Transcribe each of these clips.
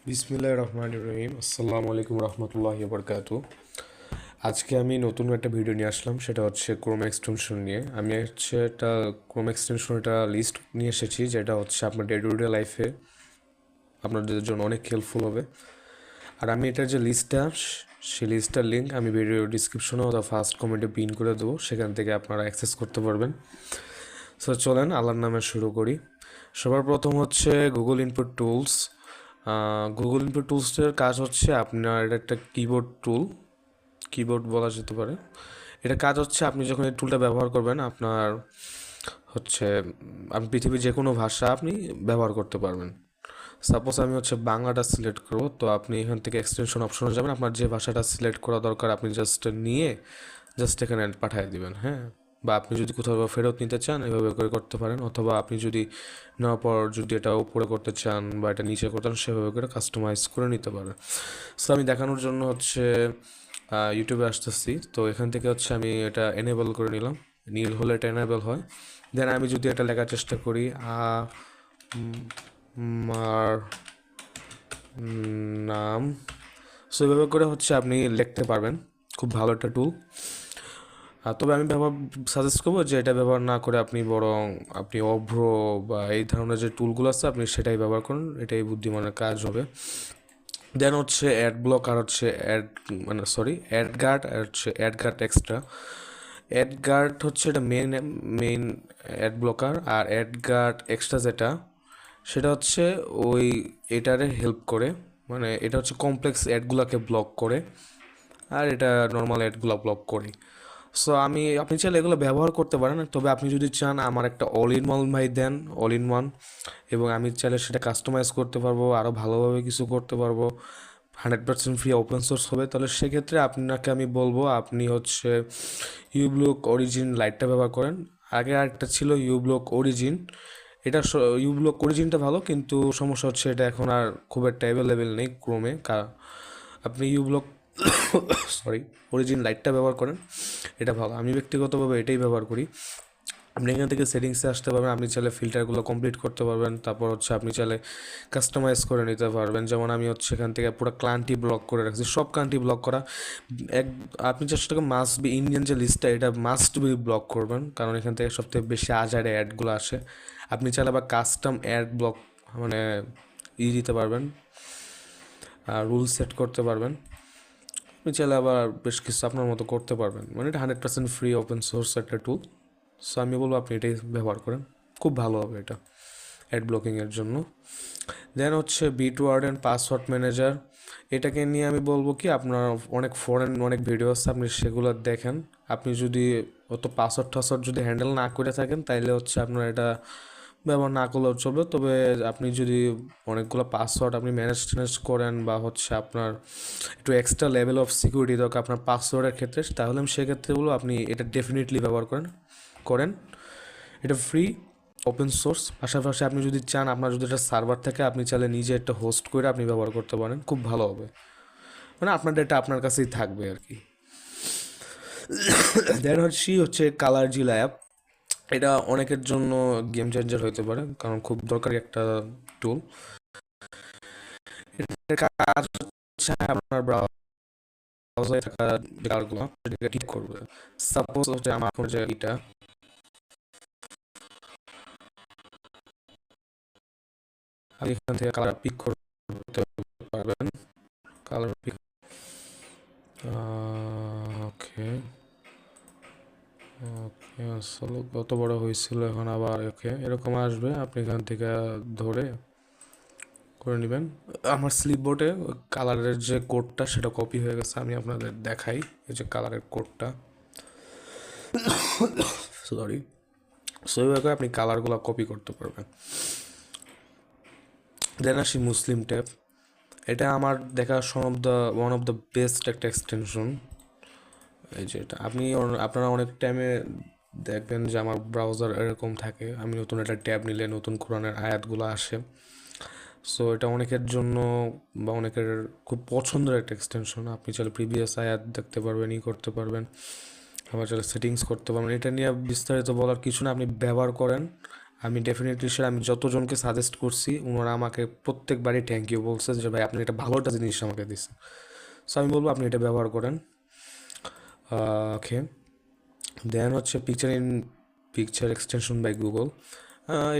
বিসমিল্লাহির রহমানির রহিম। আসসালামু আলাইকুম রহমতুল্লাহি বরকাতু। আজকে আমি নতুন একটা ভিডিও নিয়ে আসলাম, সেটা হচ্ছে ক্রোম এক্সটেনশন নিয়ে। আমি হচ্ছে একটা ক্রোম এক্সটেনশন একটা লিস্ট নিয়ে এসেছি, যেটা হচ্ছে আপনার ডে টু ডে লাইফে আপনাদের জন্য অনেক হেল্পফুল হবে। আর আমি এটার যে লিস্টটা, সেই লিস্টটার লিঙ্ক আমি ভিডিও ডিসক্রিপশনে অথবা ফার্স্ট কমেন্টে পিন করে দেবো, সেখান থেকে আপনারা অ্যাক্সেস করতে পারবেন। সো চলেন আল্লাহর নামে শুরু করি। সবার প্রথম হচ্ছে Google input tools. Google input টুলসের কাজ হচ্ছে আপনার, এটা একটা কিবোর্ড টুল, কিবোর্ড বলা যেতে পারে। এটা কাজ হচ্ছে আপনি যখন এই টুলটা ব্যবহার করবেন, আপনার হচ্ছে আপনি পৃথিবীর যে কোনো ভাষা আপনি ব্যবহার করতে পারবেন। সাপোজ আমি হচ্ছে বাংলাটা সিলেক্ট করবো, তো আপনি এখান থেকে এক্সটেনশন অপশনে যাবেন, আপনার যে ভাষাটা সিলেক্ট করা দরকার আপনি জাস্ট নিয়ে এখানে পাঠিয়ে দিবেন। হ্যাঁ, বা আপনি যদি কোথাও ফেরত নিতে চান এভাবে করে করতে পারেন, অথবা আপনি যদি নেওয়ার পর যদি এটা উপরে করতে চান বা এটা নিচে করতে চান সেভাবে করে কাস্টমাইজ করে নিতে পারেন। সো আমি দেখানোর জন্য হচ্ছে ইউটিউবে আসতেছি, তো এখান থেকে হচ্ছে আমি এটা এনেবল করে নিলাম। নীল হলে এটা এনেবল হয়। দেন আমি যদি এটা লেখার চেষ্টা করি, মার নাম, সো এভাবে করে হচ্ছে আপনি লিখতে পারবেন। খুব ভালো একটা টুল। তবে আমি সাজেস্ট করবো যে এটা ব্যবহার না করে আপনি বরং আপনি অভ্র বা এই ধরনের যে টুলগুলো আছে আপনি সেটাই ব্যবহার করুন, এটাই বুদ্ধিমানের কাজ হবে। দেন হচ্ছে অ্যাড ব্লক, আর হচ্ছে অ্যাড গার্ড, আর হচ্ছে AdGuard extra. AdGuard হচ্ছে এটা মেইন অ্যাড ব্লকার, আর অ্যাড গার্ড এক্সট্রা যেটা, সেটা হচ্ছে ওই এটারে হেল্প করে। মানে এটা হচ্ছে কমপ্লেক্স অ্যাডগুলোকে ব্লক করে, আর এটা নর্মাল অ্যাডগুলো ব্লক করে। সো আপনি চাইলে এগুলো ব্যবহার করতে পারেন, তবে আপনি যদি চান আমার একটা অল ইন ওয়ান ভাই দেন, অল ইন ওয়ান, এবং আমি চাইলে সেটা কাস্টমাইজ করতে পারবো, আরও ভালোভাবে কিছু করতে পারবো, 100% ফ্রি ওপেন সোর্স হবে, তাহলে সেক্ষেত্রে আপনাকে আমি বলবো আপনি হচ্ছে ইউব্লক অরিজিন লাইটটা ব্যবহার করেন। আগে আরেকটা ছিল ইউব্লক অরিজিন। এটা ইউব্লক অরিজিনটা ভালো, কিন্তু সমস্যা হচ্ছে এটা এখন আর খুব একটা অ্যাভেলেবেল নেই ক্রোমে। আপনি ইউব্লক সরি অরিজিন লাইটটা ব্যবহার করেন, এটা ভালো। আমি ব্যক্তিগতভাবে এটাই ব্যবহার করি। আপনি এখান থেকে সেটিংসে আসতে পারবেন, আপনি চাইলে ফিল্টারগুলো কমপ্লিট করতে পারবেন, তারপর হচ্ছে আপনি চাইলে কাস্টমাইজ করে নিতে পারবেন। যেমন আমি হচ্ছে এখান থেকে পুরো ক্লান্টি ব্লক করে রাখছি, সব ক্লান্টি ব্লক করা। এক আপনি চেষ্টা করবেন মাস্ট বি ইন্ডিয়ান যে লিস্টটা, এটা মাস্ট বি ব্লক করবেন, কারণ এখান থেকে সবথেকে বেশি আজারে অ্যাডগুলো আসে। আপনি চাইলে আবার কাস্টম অ্যাড ব্লক মানে দিতে পারবেন, রুল সেট করতে পারবেন। আপনি চাইলে আবার বেশ কিছু আপনার মতো করতে পারবেন। মানে এটা 100% ফ্রি ওপেন সোর্স একটা টুল। সো আমি বলবো আপনি এটাই ব্যবহার করেন, খুব ভালো হবে এটা অ্যাড ব্লকিংয়ের জন্য। দেন হচ্ছে বিটওয়ার্ড অ্যান্ড পাসওয়ার্ড ম্যানেজার। এটাকে নিয়ে আমি বলবো কি, আপনার অনেক ভিডিও আছে, আপনি সেগুলো দেখেন। আপনি যদি অত পাসওয়ার্ড যদি হ্যান্ডেল না করে থাকেন তাইলে হচ্ছে আপনার এটা ব্যবহার না করলেও চলবে। তবে আপনি যদি অনেকগুলো পাসওয়ার্ড আপনি ম্যানেজ করেন, বা হচ্ছে আপনার একটু এক্সট্রা লেভেল অফ সিকিউরিটি দরকার আপনার পাসওয়ার্ডের ক্ষেত্রে, তাহলে আমি সেক্ষেত্রে বলবো আপনি এটা ডেফিনেটলি ব্যবহার করেন। এটা ফ্রি ওপেন সোর্স। পাশাপাশি আপনি যদি চান, আপনার যদি একটা সার্ভার থাকে, আপনি চাইলে নিজে একটা হোস্ট করে আপনি ব্যবহার করতে পারেন, খুব ভালো হবে। মানে আপনার ডেটা আপনার কাছেই থাকবে আর কি। দেন হচ্ছে কালার জিলা অ্যাপ। এটা অনেকের জন্য গেম চেঞ্জার হতে পারে, কারণ খুব দরকারি একটা টুল। এটার কাজ হচ্ছে আপনার ব্রাউজারে থাকা কালারগুলো ঠিক করবে। সাপোজ হচ্ছে আমার এখন যে এটা, আপনি এখান থেকে কালার পিক করতে পারবেন। কালার পিক, ওকে ওকে, আসলে কত বড় হয়েছিল, এখন আবার ওকে এরকম আসবে, আপনি এখান থেকে ধরে করে নেবেন। আমার স্লিপবোর্ডে কালারের যে কোডটা সেটা কপি হয়ে গেছে, আমি আপনাদের দেখাই। এই যে কালারের কোডটা, সরি। সো এইভাবে আপনি কালারগুলো কপি করতে পারবেন। দেন আসি মুসলিম ট্যাব। এটা আমার দেখা ওয়ান অফ দ্য বেস্ট একটা এক্সটেনশন। এই যে এটা আপনারা অনেক টাইমে দেখবেন যে আমার ব্রাউজার এরকম থাকে, আমি নতুন একটা ট্যাব নিলে নতুন কোরআনের আয়াতগুলো আসে। সো এটা অনেকের জন্য বা অনেকের খুব পছন্দের একটা এক্সটেনশন। আপনি চাইলে প্রিভিয়াস আয়াত দেখতে পারবেন, করতে পারবেন, আবার চাইলে সেটিংস করতে পারবেন। এটা নিয়ে বিস্তারিত বলার কিছু না, আপনি ব্যবহার করেন। আমি ডেফিনেটলি স্যার, আমি যতজনকে সাজেস্ট করছি ওনারা আমাকে প্রত্যেকবারই থ্যাংক ইউ বলছে যে ভাই আপনি এটা ভালো একটা জিনিস আমাকে দিচ্ছেন। সো আমি বলবো আপনি এটা ব্যবহার করেন। ওকে, দেন হচ্ছে পিকচার এক্সটেনশন বাই গুগল।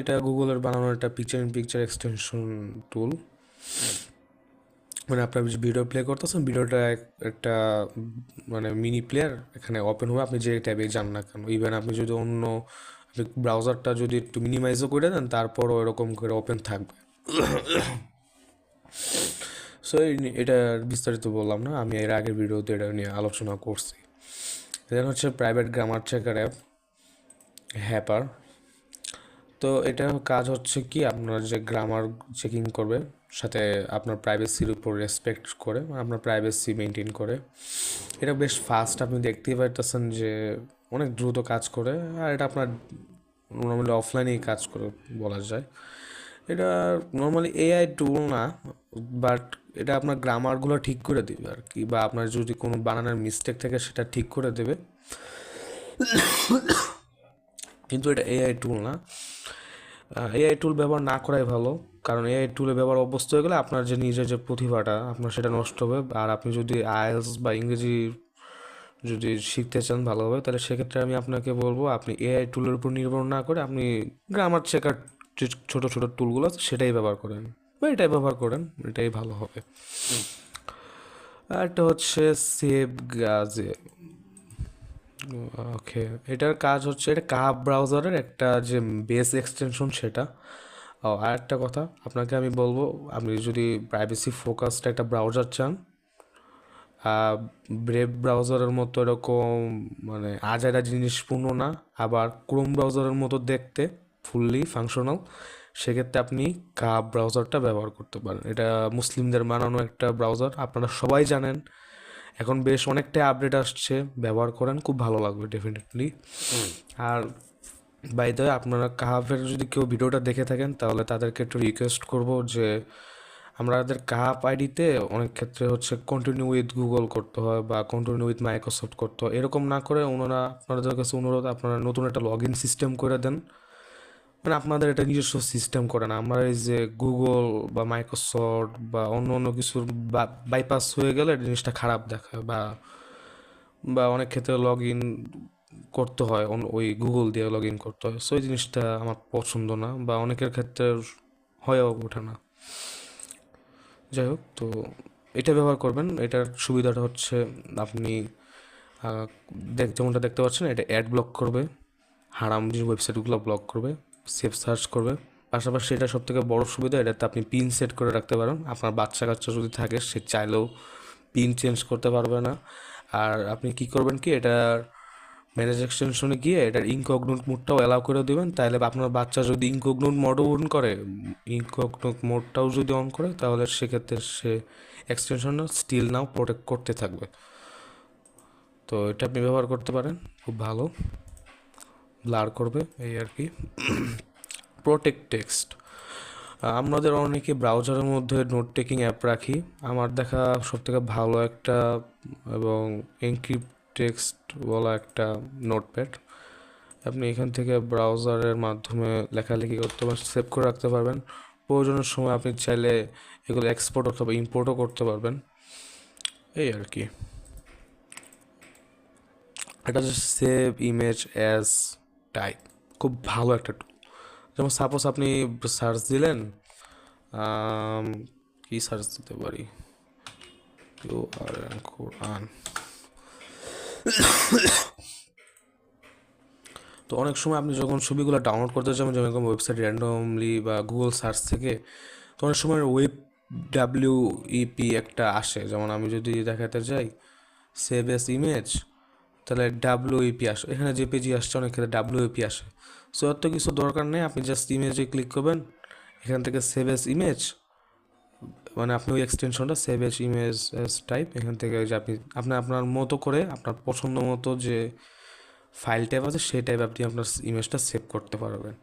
এটা গুগলের বানানো একটা পিকচার এক্সটেনশন টুল। মানে আপনার যে ভিডিও প্লে করতেছেন, ভিডিওটা একটা মানে মিনি প্লেয়ার এখানে ওপেন হবে, আপনি যে ট্যাবে যান না কেন। ইভেন আপনি যদি অন্য ব্রাউজারটা যদি একটু মিনিমাইজও করে দেন, তারপরও এরকম করে ওপেন থাকবে। সো এটা বিস্তারিত বললাম না, আমি এর আগের ভিডিওতে এটা নিয়ে আলোচনা করছি। দেন হচ্ছে প্রাইভেট গ্রামার চেকার অ্যাপ, হ্যাপার। তো এটার কাজ হচ্ছে কি, আপনার যে গ্রামার চেকিং করবে, সাথে আপনার প্রাইভেসির উপর রেসপেক্ট করে, আপনার প্রাইভেসি মেনটেন করে। এটা বেশ ফাস্ট, আপনি দেখতেই পারতেছেন যে অনেক দ্রুত কাজ করে। আর এটা আপনার নর্মালি অফলাইনেই কাজ করে বলা যায়। এটা নর্মালি এআই টুল না, বাট এটা আপনার গ্রামারগুলো ঠিক করে দেবে আর কি, বা আপনার যদি কোনো বানানোর মিস্টেক থাকে সেটা ঠিক করে দেবে। কিন্তু এটা এআই টুল না। এআই টুল ব্যবহার না করাই ভালো, কারণ এআই টুলে ব্যবহার অভ্যস্ত হয়ে গেলে আপনার যে নিজের যে প্রতিভাটা আপনার সেটা নষ্ট হবে। আর আপনি যদি আইএলটিএস বা ইংরেজি যদি শিখতে চান ভালোভাবে, তাহলে সেক্ষেত্রে আমি আপনাকে বলবো আপনি এআই টুলের উপর নির্ভর না করে আপনি গ্রামার চেকার যে ছোটো ছোটো টুলগুলো আছে সেটাই ব্যবহার করেন, বা এটাই ব্যবহার করেন, এটাই ভালো হবে। আর একটা হচ্ছে সেভ গাজে। ওকে, এটার কাজ হচ্ছে, এটা কাপ ব্রাউজারের একটা যে বেস এক্সটেনশন সেটা। ও, আর একটা কথা আপনাকে আমি বলবো, আপনি যদি প্রাইভেসি ফোকাসড একটা ব্রাউজার চান, ব্রেভ ব্রাউজারের মতো এরকম মানে আজাইরা জিনিসপূর্ণ না, আবার ক্রোম ব্রাউজারের মতো দেখতে ফুললি ফাংশনাল, সেক্ষেত্রে আপনি কাপ ব্রাউজারটা ব্যবহার করতে পারেন। এটা মুসলিমদের বানানো একটা ব্রাউজার, আপনারা সবাই জানেন। এখন বেশ অনেকটাই আপডেট আসছে, ব্যবহার করেন, খুব ভালো লাগবে ডেফিনেটলি। আর বাই দ্য ওয়ে, আপনারা কাহাফের যদি কেউ ভিডিওটা দেখে থাকেন তাহলে তাদেরকে একটু রিকোয়েস্ট করব যে আমাদের কাহাপ আইডিতে অনেক ক্ষেত্রে হচ্ছে কন্টিনিউ উইথ গুগল করতে হয় বা কন্টিনিউ উইথ মাইক্রোসফট করতে হয়, এরকম না করে ওনারা, আপনাদের কাছে অনুরোধ, আপনারা নতুন একটা লগ ইন সিস্টেম করে দেন। মানে আপনাদের এটা নিজস্ব সিস্টেম করে না, আমরা এই যে গুগল বা মাইক্রোসফট বা অন্য অন্য কিছুর বাইপাস হয়ে গেলে জিনিসটা খারাপ দেখায়, বা বা অনেক ক্ষেত্রে লগ ইন করতে হয় ওই গুগল দিয়ে লগ ইন করতে হয়। সো এই জিনিসটা আমার পছন্দ না, বা অনেকের ক্ষেত্রে হয়েও ওঠে না। যাই হোক, তো এটা ব্যবহার করবেন। এটার সুবিধাটা হচ্ছে আপনি যেমনটা দেখতে পাচ্ছেন, এটা অ্যাড ব্লক করবে, হারাম যে ওয়েবসাইটগুলো ব্লক করবে, সেফ সার্চ করবে। পাশাপাশি এটা সব থেকে বড়ো সুবিধা, এটাতে আপনি পিন সেট করে রাখতে পারেন। আপনার বাচ্চা কাচ্চা যদি থাকে, সে চাইলেও পিন চেঞ্জ করতে পারবে না। আর আপনি কি করবেন কি, এটার ম্যানেজ এক্সটেনশনে গিয়ে এটার ইনকগনোট মোডটাও অ্যালাউ করে দেবেন। তাহলে আপনার বাচ্চা যদি ইনকগনোট মোডও অন করে, ইনকগনোট মোডটাও যদি অন করে, তাহলে সেক্ষেত্রে সে এক্সটেনশনটা স্টিল নাও প্রোটেক্ট করতে থাকবে। তো এটা আপনি ব্যবহার করতে পারেন, খুব ভালো, ব্লার করবে এই আর কি। প্রোটেক্ট টেক্সট, আমাদের অনেকে ব্রাউজারের মধ্যে নোট টেকিং অ্যাপ রাখি। আমার দেখা সবথেকে ভালো একটা এবং এনক্রিপ্ট টেক্সট বলা একটা নোটপ্যাড। আপনি এখান থেকে ব্রাউজারের মাধ্যমে লেখালেখি করতে পারবেন, সেভ করে রাখতে পারবেন। প্রয়োজনের সময় আপনি চাইলে এগুলো এক্সপোর্ট অথবা ইম্পোর্টও করতে পারবেন, এই আর কি। এটা হচ্ছে সেভ ইমেজ অ্যাজ টাইপ, খুব ভালো একটা টুল। যেমন সাপোজ আপনি সার্চ দিলেন, কি সার্চ দিতে পারি, কোরআন। তো অনেক সময় আপনি যখন ছবিগুলো ডাউনলোড করতে যাবেন, যেমন ওয়েবসাইট র্যান্ডমলি বা গুগল সার্চ থেকে, তো অনেক সময় ওয়েব WEP একটা আসে। যেমন আমি যদি দেখাতে যাই সেভ এস ইমেজ, তাহলে WEP আসে, এখানে জেপিজি আসছে, অনেক ক্ষেত্রে WEP আসে। সো এত কিছু দরকার নেই, আপনি জাস্ট ইমেজে ক্লিক করবেন, এখান থেকে সেভ এস ইমেজ, মানে আপনি ওই এক্সটেনশনটা save as image as type, এখান থেকে যে আপনি আপনার মতো করে আপনার পছন্দ মতো যে ফাইল টাইপ আছে সেই টাইপ আপনি আপনার ইমেজটা সেভ করতে পারবেন।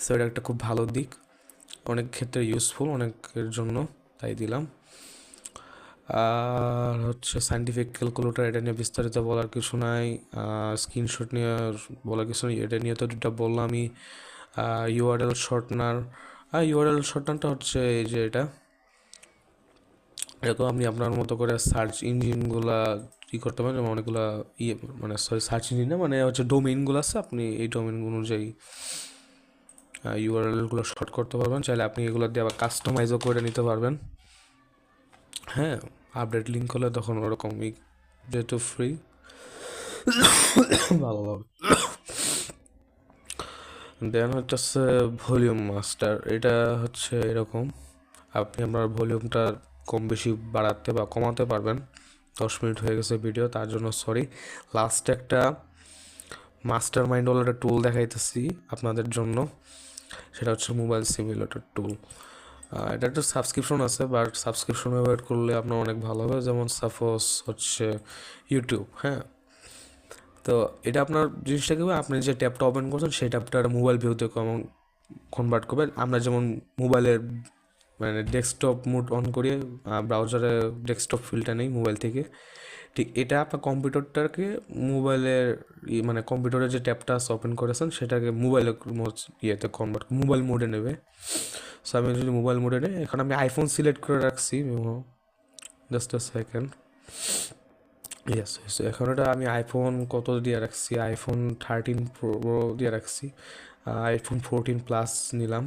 সো এটা একটা খুব ভালো দিক, অনেক ক্ষেত্রে ইউজফুল অনেকের জন্য, তাই দিলাম। আর হচ্ছে সায়েন্টিফিক ক্যালকুলেটর, এটা নিয়ে বিস্তারিত বলার কিছু নাই। স্ক্রিনশট নিয়ে বলার কিছু নেই, এটা নিয়ে তো যেটা বললামই। URL shortener. ইউআরএল শর্টনারটা হচ্ছে এই যে এটা, এরকম আপনি আপনার মতো করে সার্চ ইঞ্জিনগুলা কী করতে পারেন, যেমন অনেকগুলা মানে সরি সার্চ ইঞ্জিন না, মানে হচ্ছে ডোমেইনগুলো আছে, আপনি এই ডোমেইন অনুযায়ী ইউআরএলগুলো শর্ট করতে পারবেন। চাইলে আপনি এগুলো দিয়ে আবার কাস্টমাইজও করে নিতে পারবেন। হ্যাঁ, আপডেট লিঙ্ক হলে তখন ওরকমই, যেহেতু ফ্রি ভালো হবে। দেন হচ্ছে ভলিউম মাস্টার, এটা হচ্ছে এরকম, আপনি আপনার ভলিউমটা কম বেশি বাড়াতে বা কমাতে পারবেন। 10 মিনিট হয়ে গেছে ভিডিও, তার জন্য সরি। লাস্টে একটা মাস্টার মাইন্ড হলো একটা টুল দেখাইতেছি আপনাদের জন্য, সেটা হচ্ছে মোবাইল সিমুলেটর টুল। এটা একটা সাবস্ক্রিপশন আছে, বাট সাবস্ক্রিপশন ব্যবহার করলে আপনার অনেক ভালো হবে। যেমন সাপোজ হচ্ছে ইউটিউব, হ্যাঁ, তো এটা আপনার জিনিসটা কি হবে, আপনি যে ট্যাবটা ওপেন করছেন সেই ট্যাবটা মোবাইল ভিউতে কনভার্ট করবে। আমরা যেমন মোবাইলের মানে ডেস্কটপ মোড অন করিয়ে ব্রাউজারে ডেস্কটপ ফিল্ডটা নেই মোবাইল থেকে, ঠিক এটা আপনার কম্পিউটারটাকে মোবাইলের মানে কম্পিউটারের যে ট্যাবটা ওপেন করেছেন সেটাকে মোবাইলের ইয়েতে কনভার্ট, মোবাইল মোডে নেবে। সো আমি যদি মোবাইল মোডে নেই, এখন আমি আইফোন সিলেক্ট করে রাখছি, জাস্ট আ সেকেন্ড। ইয়েস, এখন এটা আমি আইফোন কত দিয়ে রাখছি, আইফোন 13 প্রো দিয়ে রাখছি, আইফোন 14 প্লাস নিলাম।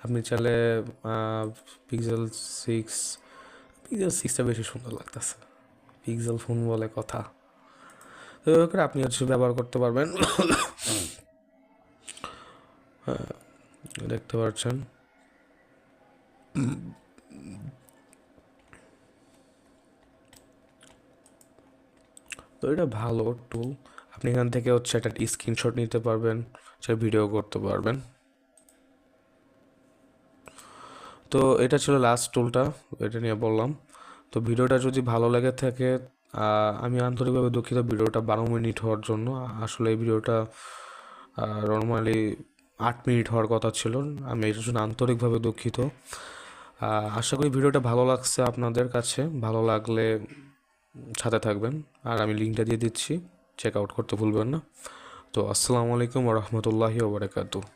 আপনি চাইলে পিক্সেল 6, পিক্সেল 6টা বেশি সুন্দর লাগতেছে, পিক্সেল ফোন বলে কথা। তো এভাবে করে আপনি হচ্ছে ব্যবহার করতে পারবেন। হ্যাঁ, দেখতে পাচ্ছেন। তো এটা ভালো টুল, আপনি এখান থেকে হচ্ছে একটা স্ক্রিনশট নিতে পারবেন, সে ভিডিও করতে পারবেন। তো এটা ছিল লাস্ট টুলটা, এটা নিয়ে বললাম। তো ভিডিওটা যদি ভালো লেগে থাকে, আমি আন্তরিকভাবে দুঃখিত ভিডিওটা 12 মিনিট হওয়ার জন্য। আসলে এই ভিডিওটা নর্মালি 8 মিনিট হওয়ার কথা ছিল, আমি এটার জন্য আন্তরিকভাবে দুঃখিত। আশা করি ভিডিওটা ভালো লাগছে আপনাদের কাছে, ভালো লাগলে সাথে থাকবেন, আর আমি লিঙ্কটা দিয়ে দিচ্ছি, চেক আউট করতে ভুলবেন না। তো আসসালামু আলাইকুম ওয়া রাহমাতুল্লাহি ওয়া বারাকাতুহু।